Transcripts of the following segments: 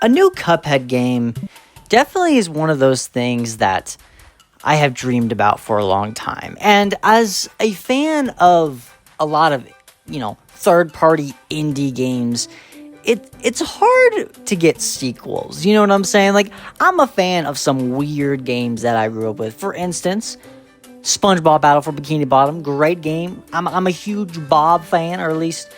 a new Cuphead game definitely is one of those things that I have dreamed about for a long time. And as a fan of a lot of, third-party indie games, it's hard to get sequels. You know what I'm saying? Like, I'm a fan of some weird games that I grew up with. For instance, SpongeBob Battle for Bikini Bottom, great game. I'm a huge Bob fan, or at least,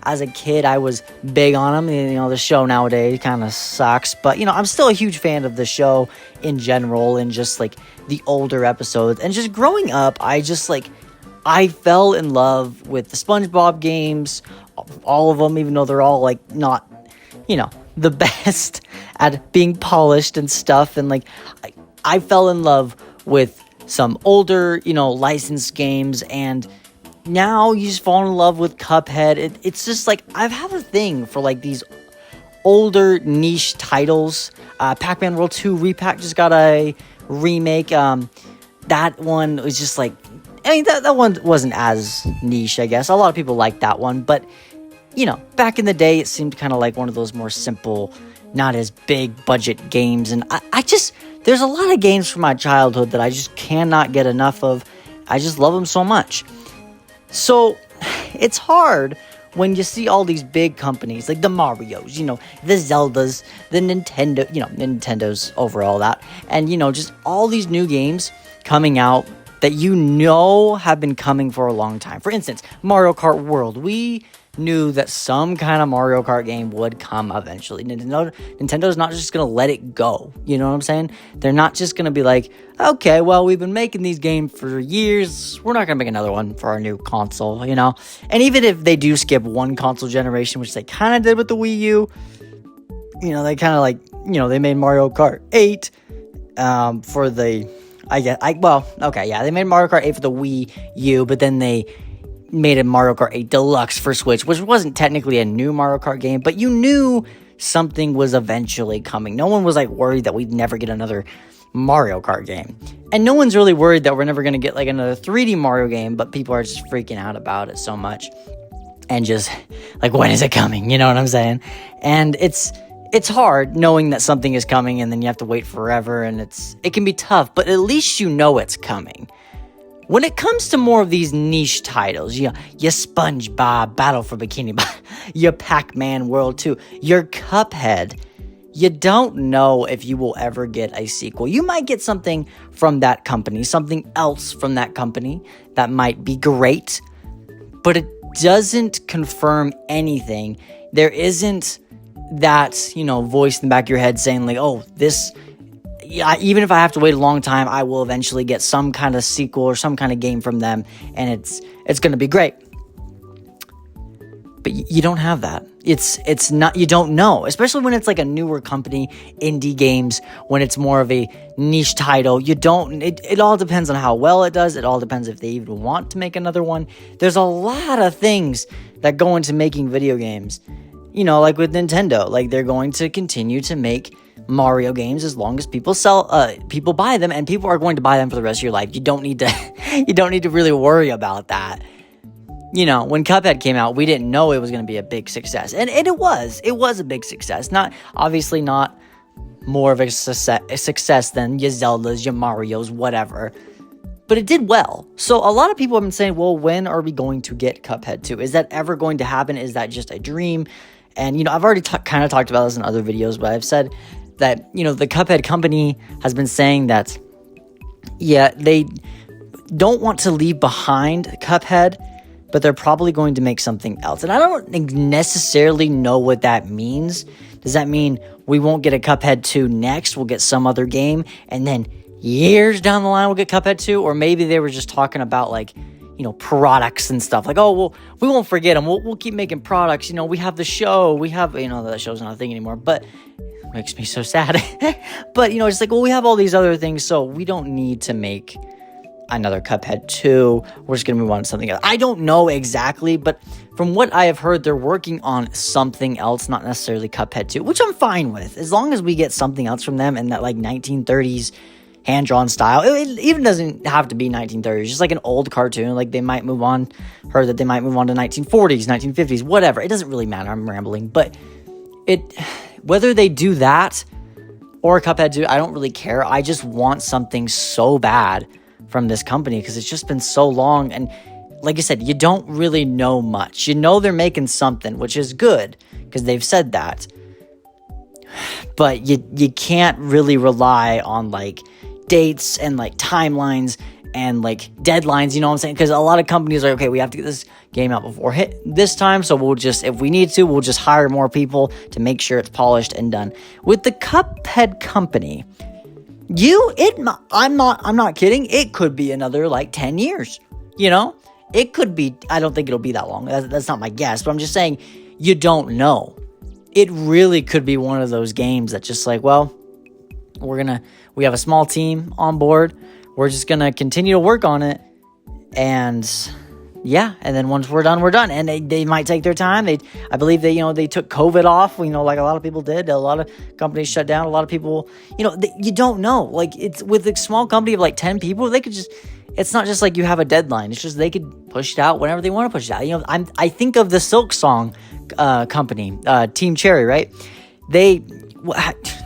as a kid, I was big on him. The show nowadays kind of sucks, but, I'm still a huge fan of the show in general, and just, the older episodes. And just growing up, I fell in love with the SpongeBob games, all of them, even though they're all, not, the best at being polished and stuff, and, I fell in love with some older, licensed games, and now you just fall in love with Cuphead. It's just, I've had a thing for, these older niche titles. Pac-Man World 2 Repack just got a remake. That one was just, that one wasn't as niche, I guess. A lot of people like that one, but, back in the day, it seemed kind of like one of those more simple, not as big budget games, and I just, there's a lot of games from my childhood that I just cannot get enough of. I just love them so much. So, it's hard when you see all these big companies, like the Marios, the Zeldas, the Nintendo, Nintendo's overall that, and, just all these new games coming out that have been coming for a long time. For instance, Mario Kart World. We knew that some kind of Mario Kart game would come eventually. Nintendo's not just going to let it go. You know what I'm saying? They're not just going to be like, okay, well, we've been making these games for years. We're not going to make another one for our new console, And even if they do skip one console generation, which they kind of did with the Wii U, they kind of they made Mario Kart 8 for the... they made Mario Kart 8 for the Wii U, but then they made a Mario Kart 8 Deluxe for Switch, which wasn't technically a new Mario Kart game, but you knew something was eventually coming. No one was, worried that we'd never get another Mario Kart game. And no one's really worried that we're never going to get, another 3D Mario game, but people are just freaking out about it so much. And just, when is it coming? You know what I'm saying? And it's hard knowing that something is coming and then you have to wait forever, and it can be tough, but at least it's coming. When it comes to more of these niche titles, your SpongeBob Battle for Bikini Bottom, your Pac-Man World 2, your Cuphead, you don't know if you will ever get a sequel. You might get something from that company, something else from that company that might be great, but it doesn't confirm anything. There isn't that, voice in the back of your head saying even if I have to wait a long time, I will eventually get some kind of sequel or some kind of game from them, and it's going to be great. But you don't have that. It's not, you don't know, especially when it's a newer company, indie games, when it's more of a niche title. It all depends on how well it does. It all depends if they even want to make another one. There's a lot of things that go into making video games. With Nintendo, they're going to continue to make Mario games as long as people buy them, and people are going to buy them for the rest of your life. You don't need to really worry about that. When Cuphead came out, we didn't know it was going to be a big success, and it was a big success. Not more of a success than your Zeldas, your Marios, whatever. But it did well. So a lot of people have been saying, well, when are we going to get Cuphead 2? Is that ever going to happen? Is that just a dream? And, I've already kind of talked about this in other videos, but I've said that, the Cuphead company has been saying that, they don't want to leave behind Cuphead, but they're probably going to make something else. And I don't necessarily know what that means. Does that mean we won't get a Cuphead 2 next? We'll get some other game, and then years down the line we'll get Cuphead 2? Or maybe they were just talking about, products and stuff. Well, we won't forget them. We'll keep making products. We have the show. We have, that show's not a thing anymore, but it makes me so sad. But, it's we have all these other things, so we don't need to make another Cuphead 2. We're just going to move on to something else. I don't know exactly, but from what I have heard, they're working on something else, not necessarily Cuphead 2, which I'm fine with. As long as we get something else from them in that, 1930s hand-drawn style. It even doesn't have to be 1930s, just an old cartoon. They might move on, heard that they might move on to 1940s, 1950s, whatever. It doesn't really matter. I'm rambling, but whether they do that or Cuphead 2, I don't really care. I just want something so bad from this company because it's just been so long. And like I said, you don't really know much. You know they're making something, which is good because they've said that. But you can't really rely on like dates and like timelines and like deadlines, you know what I'm saying? Because a lot of companies are, okay, we have to get this game out before this time, so we'll just, if we need to, we'll just hire more people to make sure it's polished and done. With the Cuphead company, I'm not kidding, it could be another like 10 years, you know? It could be, I don't think it'll be that long, that's not my guess, but I'm just saying, you don't know. It really could be one of those games that just like, well, we have a small team on board, we're just gonna continue to work on it, and yeah, and then once we're done, we're done. And they might take their time. I believe they took COVID off, like a lot of people did. A lot of companies shut down. A lot of people, you don't know. Like, it's with a small company of like 10 people, they could just, it's not just like you have a deadline. It's just they could push it out whenever they want to push it out. I think of the Silk Song company, Team Cherry, right?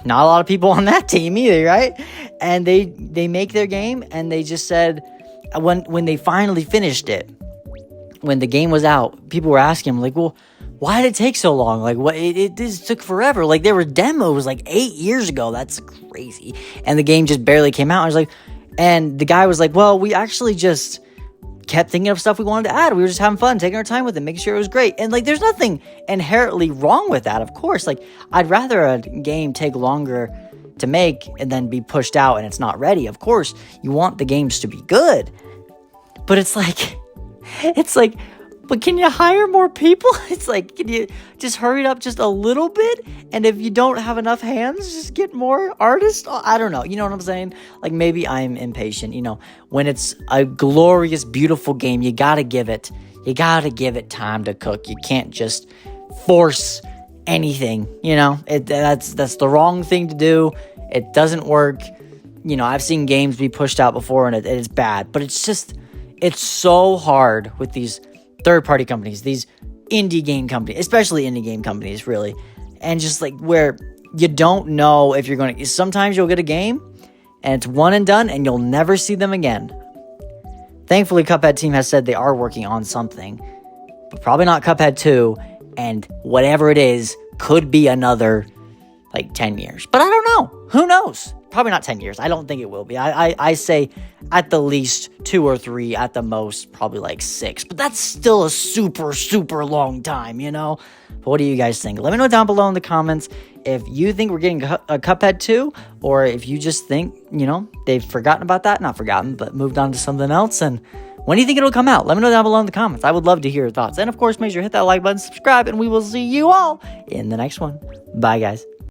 Not a lot of people on that team either, right? And they make their game, and they just said, when they finally finished it, when the game was out, people were asking him, like, well, why did it take so long? Like, what? It just took forever. Like, there were demos like 8 years ago. That's crazy. And the game just barely came out. I was like, and the guy was like, well, we actually just kept thinking of stuff we wanted to add. We were just having fun, taking our time with it, making sure it was great. And like, there's nothing inherently wrong with that, of course. Like, I'd rather a game take longer to make and then be pushed out and it's not ready. Of course, you want the games to be good. But it's like, but can you hire more people? It's like, can you just hurry it up just a little bit? And if you don't have enough hands, just get more artists? I don't know. You know what I'm saying? Like, maybe I'm impatient. When it's a glorious, beautiful game, you gotta give it time to cook. You can't just force anything, that's the wrong thing to do. It doesn't work. I've seen games be pushed out before and it's bad, but it's so hard with these third-party companies, these indie game companies, especially indie game companies, really. And just like where you don't know if you're going to, sometimes you'll get a game and it's one and done and you'll never see them again. Thankfully, Cuphead team has said they are working on something, but probably not Cuphead 2, and whatever it is could be another like 10 years. But I don't know. Who knows? Probably not 10 years. I don't think it will be. I say at the least 2 or 3, at the most probably like 6. But that's still a super, super long time, But what do you guys think? Let me know down below in the comments if you think we're getting a Cuphead 2, or if you just think, they've forgotten about that. Not forgotten, but moved on to something else. And when do you think it'll come out? Let me know down below in the comments. I would love to hear your thoughts. And of course, make sure to hit that like button, subscribe, and we will see you all in the next one. Bye, guys.